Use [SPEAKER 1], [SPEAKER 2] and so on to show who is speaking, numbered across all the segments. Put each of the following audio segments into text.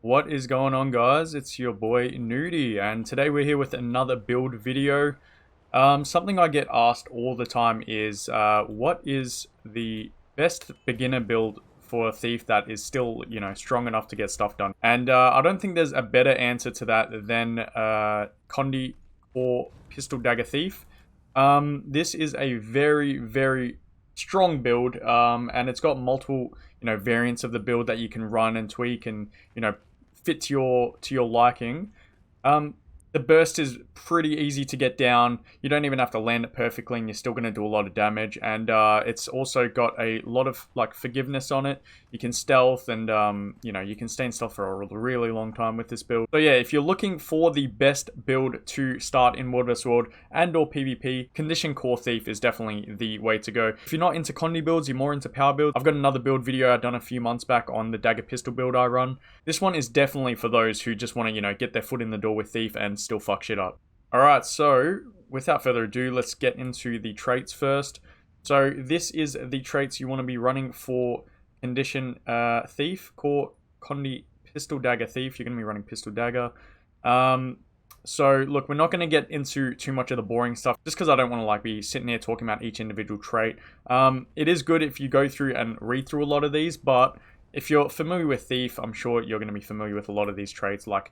[SPEAKER 1] What is going on, guys? It's your boy Noody, and today we're here with another build video. Something I get asked all the time is what is the best beginner build for a thief that is still, strong enough to get stuff done? And I don't think there's a better answer to that than Condi or Pistol Dagger Thief. This is a very, very strong build, and it's got multiple, variants of the build that you can run and tweak and, fit to your liking. The burst is pretty easy to get down. You don't even have to land it perfectly, and you're still going to do a lot of damage. And it's also got a lot of forgiveness on it. You can stealth, and you can stay in stealth for a really long time with this build. So yeah, if you're looking for the best build to start in World vs World and/or PvP, Condition Core Thief is definitely the way to go. If you're not into Condi builds, you're more into power builds. I've got another build video I've done a few months back on the dagger pistol build I run. This one is definitely for those who just want to, get their foot in the door with Thief and still fuck shit up. Alright, so without further ado, let's get into the traits first. So this is the traits you want to be running for Condition Thief, Core Condi Pistol Dagger Thief. You're going to be running Pistol Dagger. So look, we're not going to get into too much of the boring stuff just because I don't want to be sitting here talking about each individual trait. It is good if you go through and read through a lot of these, but if you're familiar with Thief, I'm sure you're going to be familiar with a lot of these traits, like,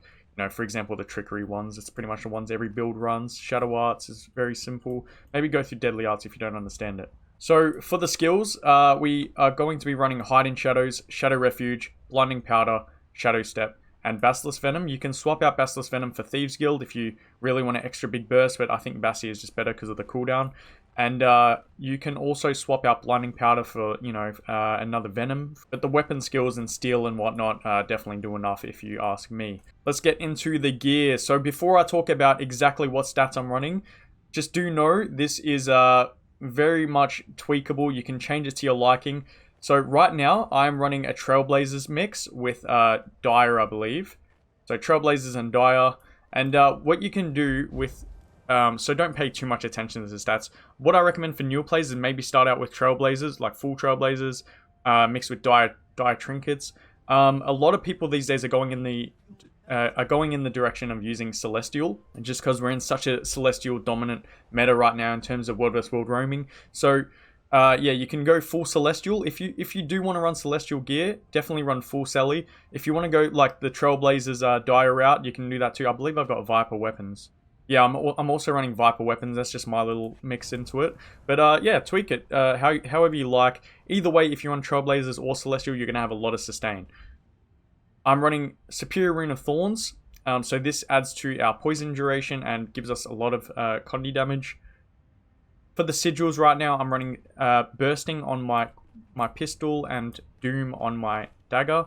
[SPEAKER 1] for example, the Trickery ones. It's pretty much the ones every build runs. Shadow Arts is very simple. Maybe go through Deadly Arts if you don't understand it. So for the skills, we are going to be running Hide in Shadows, Shadow Refuge, Blinding Powder, Shadow Step, and Basilisk Venom. You can swap out Basilisk Venom for Thieves Guild if you really want an extra big burst, but I think Bassi is just better because of the cooldown. And you can also swap out Blinding Powder for, another Venom. But the weapon skills and steel and whatnot definitely do enough if you ask me. Let's get into the gear. So before I talk about exactly what stats I'm running, just do know this is very much tweakable. You can change it to your liking. So right now, I'm running a Trailblazers mix with Dire, I believe. So Trailblazers and Dire. And what you can do with... so don't pay too much attention to the stats. What I recommend for newer players is maybe start out with Trailblazers, like full Trailblazers, mixed with Dire Trinkets. A lot of people these days are going in the direction of using Celestial, just because we're in such a Celestial dominant meta right now in terms of World vs World roaming. So yeah, you can go full Celestial. If you do want to run Celestial gear, definitely run full Celly. If you want to go like the Trailblazers Dire route, you can do that too. I believe I've got Viper weapons. Yeah, I'm also running Viper weapons. That's just my little mix into it. But yeah, tweak it however you like. Either way, if you're on Trailblazers or Celestial, you're going to have a lot of sustain. I'm running Superior Rune of Thorns. So this adds to our poison duration and gives us a lot of Condi damage. For the sigils right now, I'm running Bursting on my pistol and Doom on my dagger.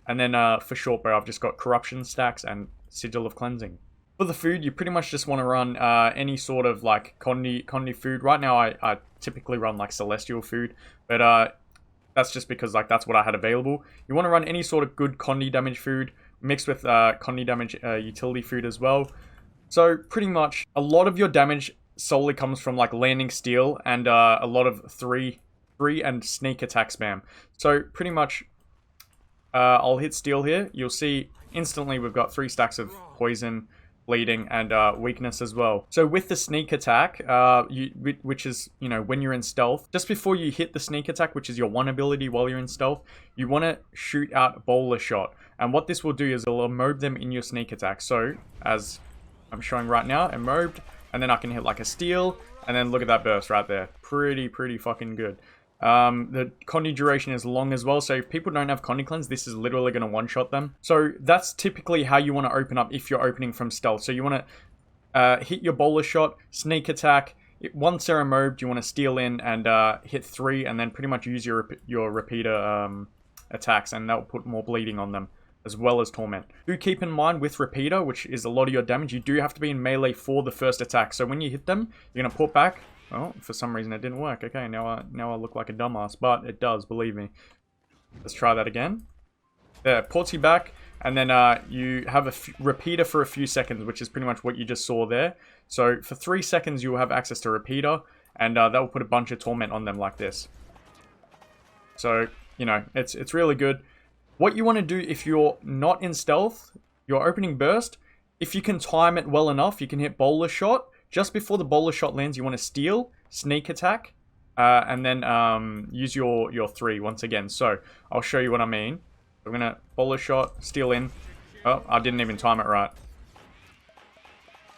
[SPEAKER 1] And then for short bow, I've just got Corruption stacks and Sigil of Cleansing. For the food, you pretty much just want to run any sort of Condi food. Right now, I typically run Celestial food, but that's just because that's what I had available. You want to run any sort of good Condi damage food mixed with Condi damage utility food as well. So pretty much a lot of your damage solely comes from landing steel and a lot of three and sneak attack spam. So pretty much I'll hit steel here. You'll see instantly we've got 3 stacks of poison, bleeding, and weakness as well. So with the sneak attack, which is, when you're in stealth, just before you hit the sneak attack, which is your one ability while you're in stealth, you want to shoot out Bowler Shot. And what this will do is it'll immob them in your sneak attack. So, as I'm showing right now, immobed, and then I can hit a steel, and then look at that burst right there. Pretty fucking good. The Condi duration is long as well, so if people don't have Condi cleanse, this is literally going to one-shot them. So that's typically how you want to open up if you're opening from stealth. So you want to hit your Bowler Shot, sneak attack. Once they're immobed, you want to steal in and hit 3, and then pretty much use your repeater attacks, and that will put more bleeding on them, as well as Torment. Do keep in mind with repeater, which is a lot of your damage, you do have to be in melee for the first attack. So when you hit them, you're going to put back. Oh, for some reason it didn't work. Okay, now I look like a dumbass, but it does, believe me. Let's try that again. There, ports you back, and then you have a repeater for a few seconds, which is pretty much what you just saw there. So for 3 seconds, you will have access to repeater, and that will put a bunch of torment on them like this. So, it's really good. What you want to do if you're not in stealth, your opening burst, if you can time it well enough, you can hit bowler shot. Just before the bowler shot lands, you want to steal, sneak attack, and then use your 3 once again. So I'll show you what I mean. We're going to bowler shot, steal in. Oh, I didn't even time it right.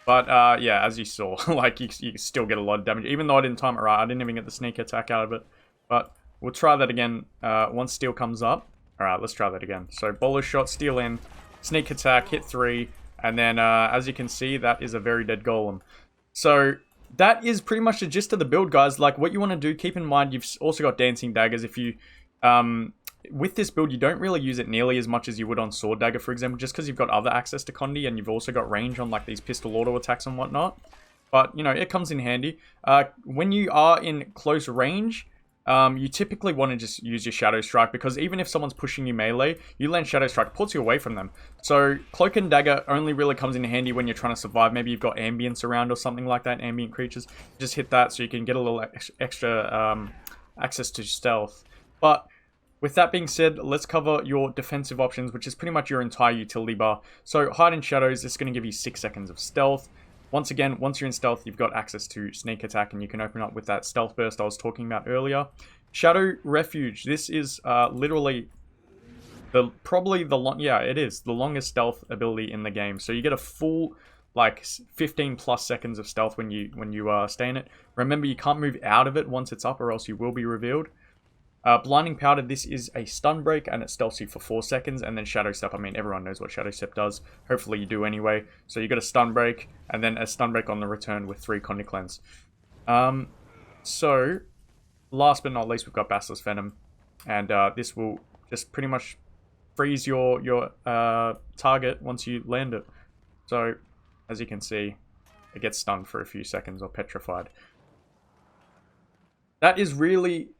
[SPEAKER 1] But yeah, as you saw, like you still get a lot of damage. Even though I didn't time it right, I didn't even get the sneak attack out of it. But we'll try that again once steal comes up. Alright, let's try that again. So bowler shot, steal in, sneak attack, hit 3. And then as you can see, that is a very dead golem. So that is pretty much the gist of the build, guys. Like what you want to do, keep in mind you've also got dancing daggers. If you with this build, you don't really use it nearly as much as you would on Sword Dagger, for example, just because you've got other access to Condi and you've also got range on like these pistol auto attacks and whatnot. But, you know, it comes in handy. When you are in close range, you typically want to just use your Shadow Strike, because even if someone's pushing you melee, you land Shadow Strike, puts you away from them. So Cloak and Dagger only really comes in handy when you're trying to survive. Maybe you've got ambience around or something like that, ambient creatures. Just hit that so you can get a little extra access to stealth. But with that being said, let's cover your defensive options, which is pretty much your entire utility bar. So Hide in Shadows, this is going to give you 6 seconds of stealth. Once again, once you're in stealth, you've got access to sneak attack, and you can open up with that stealth burst I was talking about earlier. Shadow Refuge, this is literally probably the longest stealth ability in the game. So you get a full like 15 plus seconds of stealth when you stay in it. Remember, you can't move out of it once it's up, or else you will be revealed. Blinding Powder, this is a stun break, and it stealths you for 4 seconds, and then Shadow Step, I mean, everyone knows what Shadow Step does. Hopefully you do anyway. So you got a stun break, and then a stun break on the return with 3 Condi Cleanse. So, last but not least, we've got Basilisk Venom, and this will just pretty much freeze your target once you land it. So, as you can see, it gets stunned for a few seconds or petrified. That is really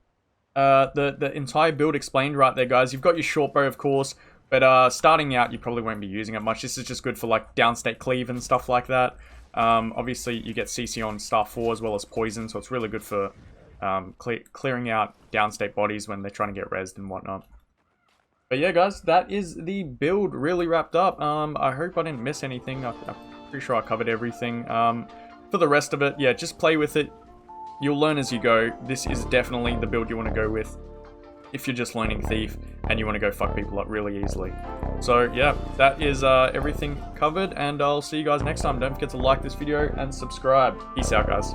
[SPEAKER 1] the entire build explained right there, guys. You've got your short bow, of course, but starting out, you probably won't be using it much. This is just good for like downstate cleave and stuff like that. Obviously, you get CC on star 4 as well as poison, so it's really good for clearing out downstate bodies when they're trying to get rezzed and whatnot. But yeah, guys, that is the build really wrapped up. I hope I didn't miss anything. I'm pretty sure I covered everything. For the rest of it, yeah, just play with it. You'll learn as you go. This is definitely the build you want to go with if you're just learning Thief and you want to go fuck people up really easily. So yeah, that is everything covered, and I'll see you guys next time. Don't forget to like this video and subscribe. Peace out, guys.